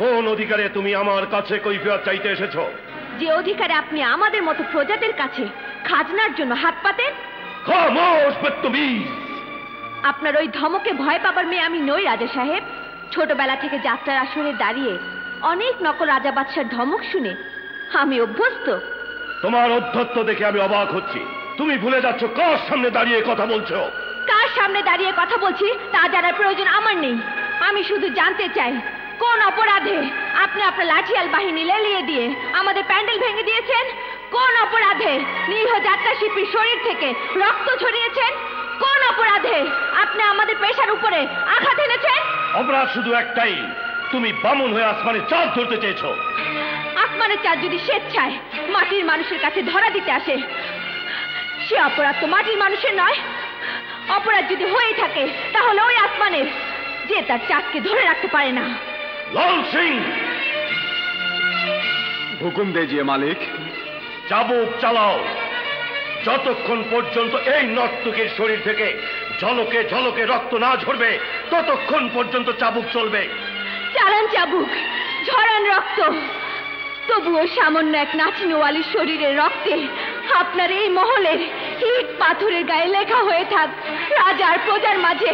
কোন অধিকারে তুমি আমার কাছে কৈফিয়ত চাইতে এসেছো? যে অধিকারে আপনি আমাদের মতো প্রজাদের কাছে খাজনার জন্য হাত পাতেন। খামোশ বদতমিজ! আপনার ওই ধমকে ভয় পাবার মেয়ে আমি নই রাজা সাহেব। ছোটবেলা থেকে যাত্রার আসরে দাঁড়িয়ে অনেক নকল রাজা বাদশার ধমক শুনে আমি অভ্যস্ত। তোমার অধ্যত্ব দেখে আমি অবাক হচ্ছি। তুমি ভুলে যাচ্ছ কার সামনে দাঁড়িয়ে কথা বলছো। কার সামনে দাঁড়িয়ে কথা বলছি তা জানার প্রয়োজন আমার নেই। আমি শুধু জানতে চাই কোন অপরাধে আপনি আপনার লাঠিয়াল বাহিনী লেলিয়ে দিয়ে আমাদের প্যান্ডেল ভেঙে দিয়েছেন? কোন অপরাধে নিরীহ যাত্রা শিল্পীর শরীর থেকে রক্ত ছড়িয়েছেন? কোন অপরাধে আপনি আমাদের পেশার উপরে আঘাত এনেছেন? অপরাধ শুধু একটাই, তুমি বামুন হয়ে আসমানে চাঁদ ধরতে চেয়েছো। আসমানের চাঁদ যদি স্বেচ্ছায় মাটির মানুষের কাছে ধরা দিতে আসে, সে অপরাধ তো মাটির মানুষের নয়। অপরাধ যদি হয়ে থাকে তাহলে ওই আসমানের, যে তার চাঁদকে ধরে রাখতে পারে না। লাল সিং! হুকুম দেজিয়ে মালিক। চাবুক চালাও। যতক্ষণ পর্যন্ত এই নর্তকীর শরীর থেকে ঝলকে ঝলকে রক্ত না ঝরবে ততক্ষণ পর্যন্ত চাবুক চলবে। চালান চাবুক, ঝরান রক্ত। তবুও সামান্য এক নাচনেওয়ালির শরীরের রক্তে আপনার এই মহলের ইট পাথরের গায়ে লেখা হয়ে থাক রাজার প্রজার মাঝে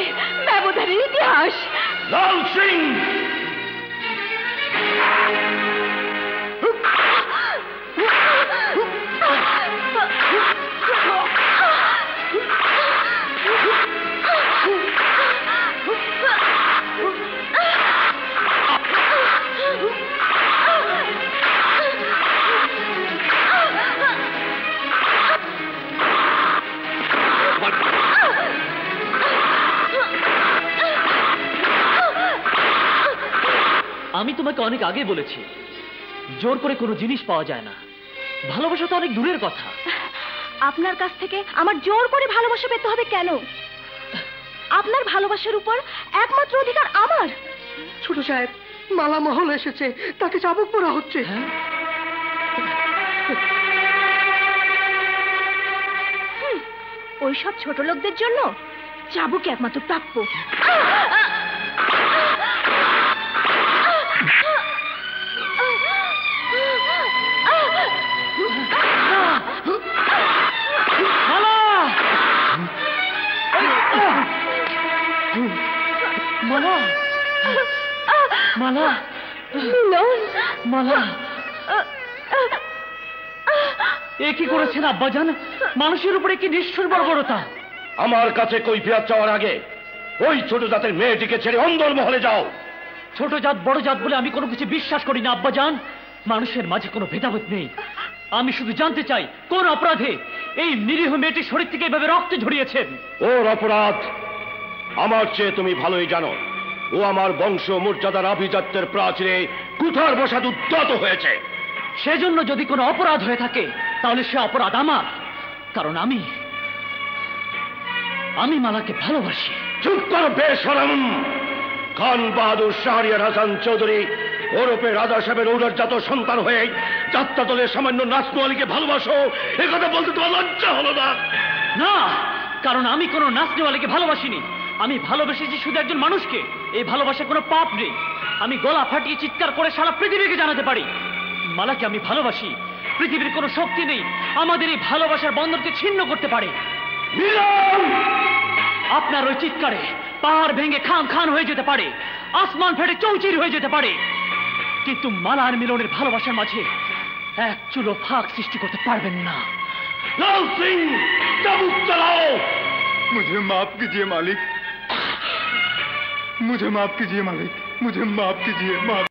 ব্যবধানের ইতিহাস। লাল সিং! আমি তোমাকে অনেক আগে বলেছি, জোর করে কোনো জিনিস পাওয়া যায় না। ভালোবাসা তো অনেক দূরের কথা। আপনার কাছ থেকে আমার জোর করে ভালোবাসা পেতে হবে কেন? আপনার ভালোবাসার উপর একমাত্র অধিকার আমার। ছোট সাহেব, মালা মহল এসেছে, তাকে চাবুক পরা হচ্ছে। ওইসব ছোট লোকদের জন্য চাবুক একমাত্র প্রাপ্য। মালা! মালা! মালা! এ কি করেছেন আব্বাজান? মানুষের উপরে কি নিষ্ঠুর বর্বরতা! আমার কাছে কৈফিয়ত চাওয়ার আগে ওই ছোট জাতের মেয়েটিকে ছেড়ে অন্দর মহলে যাও। ছোট জাত বড় জাত বলে আমি কোনো কিছু বিশ্বাস করি না আব্বাজান। মানুষের মাঝে কোনো ভেদাভেদ নেই। আমি শুধু জানতে চাই কোন অপরাধে এই নিরীহ মেয়েটির শরীর থেকে এভাবে রক্ত ঝরিয়েছেন। ওর অপরাধ আমার চেয়ে তুমি ভালোই জানো। ও আমার বংশ মর্যাদার আভিজাত্যের প্রাচীরে কুঠার বসাত উদ্যত হয়েছে। সেজন্য যদি কোনো অপরাধ হয়ে থাকে তাহলে সে অপরাধ আমার, কারণ আমি মালাকে ভালোবাসি। চুপ করো বেশরম! খান বাহাদুর শাহরিয়ার হাসান চৌধুরী ওরফে রাজা সাহেবের ঔরজাত সন্তান হয়ে যাত্রা দলের সামান্য নাচনোয়ালিকে ভালোবাসো, এ কথা বলতে তোমার লজ্জা হলো না? না, কারণ আমি কোনো নাচনেওয়ালাকে ভালোবাসিনি। আমি ভালোবেসেছি শুধু একজন মানুষকে। এই ভালোবাসা কোনো পাপ নেই। আমি গলা ফাটিয়ে চিৎকার করে সারা পৃথিবীকে জানাতে পারি মালাকে আমি ভালোবাসি। পৃথিবীর কোনো শক্তি নেই আমাদের এই ভালোবাসার বন্ধনকে ছিন্ন করতে পারে। আপনার ওই চিৎকারে পাহাড় ভেঙে খান খান হয়ে যেতে পারে, আসমান ফেটে চৌচির হয়ে যেতে পারে, কিন্তু মালা আর মিলনের ভালোবাসার মাঝে এক চুলো ফাঁক সৃষ্টি করতে পারবেন না। লাল সিং, চাবুক চালাও! मुझे माफ कीजिए मालिक, मुझे माफ कीजिए मालिक, मुझे माफ कीजिए। माफ